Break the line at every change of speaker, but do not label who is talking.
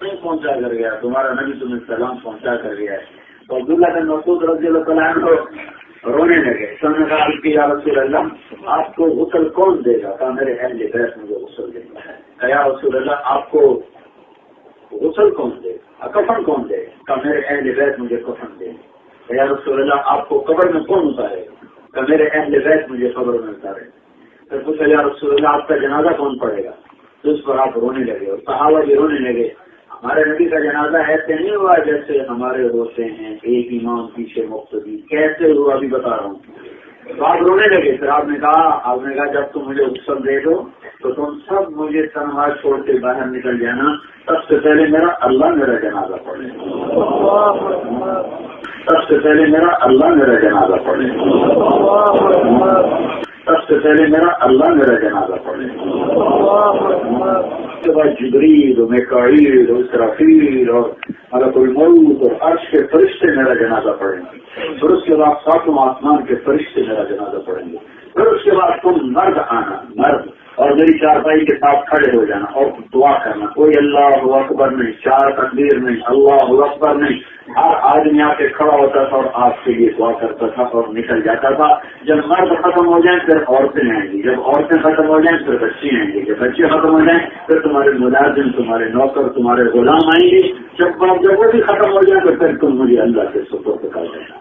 نہیں پہنچا کر گیا، تمہارا نبی تمہیں سلام پہنچا کر گیا ہے۔ تو عبداللہ بن مسعود رضی اللہ عنہ رونے لگے، سننے کا عرض کیا، یا رسول اللہ آپ کو غسل کون دے گا؟ کہا میرے اہل بیت مجھے غسل دے گا۔ کہا یا رسول اللہ آپ کو غسل کون دے گا؟ کفن کون دے گا؟ کہا میرے اہل بیت مجھے کفن دے گا۔ کہا یا رسول اللہ آپ کو قبر میں کون اتارے گا؟ کہا میرے اہل بیت مجھے قبر میں اتارے گا۔ پھر پوچھا یا رسول اللہ آپ کا جنازہ کون پڑے گا؟ تو اس پر آپ رونے لگے اور صحابہ بھی رونے لگے۔ ہمارے نبی کا جنازہ ایسے نہیں ہوا جیسے ہمارے ہوتے ہیں، ایک امام پیچھے مقتدی، کیسے ہوا ابھی بتا رہا ہوں۔ تو آپ رونے لگے۔ پھر آپ نے کہا جب تم مجھے غسل دے دو تو تم سب مجھے تنہا چھوڑ کے باہر نکل جانا، سب سے پہلے میرا اللہ میرا جنازہ پڑھے، سب سے پہلے میرا اللہ میرا جنازہ پڑھے، سب سے پہلے میرا اللہ میرا جنازہ پڑھے۔ اس کے بعد جبریل اور میکائیل اور اسرافیل اور ملک الموت اور عرش کے فرشتے میرا جنازہ پڑھیں گے۔ پھر اس کے بعد ساتوں آسمان کے فرشتے میرا جنازہ پڑھیں گے۔ پھر اس کے بعد تم مرد آنا، مرد، اور میری چارپائی کے ساتھ کھڑے ہو جانا اور دعا کرنا۔ کوئی اللہ اکبر نہیں، چار تکبیر نہیں، اللہ اکبر نہیں، ہر آدمی آ کے کھڑا ہوتا تھا اور آپ کے لیے دعا کرتا تھا اور نکل جاتا تھا۔ جب مرد ختم ہو جائیں پھر عورتیں آئیں گی، جب عورتیں ختم ہو جائیں پھر بچے آئیں گے، جب بچے ختم ہو جائیں پھر تمہارے ملازم، تمہارے نوکر، تمہارے غلام آئیں گے۔ جب وہ بھی ختم ہو جائیں تو پھر تم مجھے اللہ کے سپرد کر دینا۔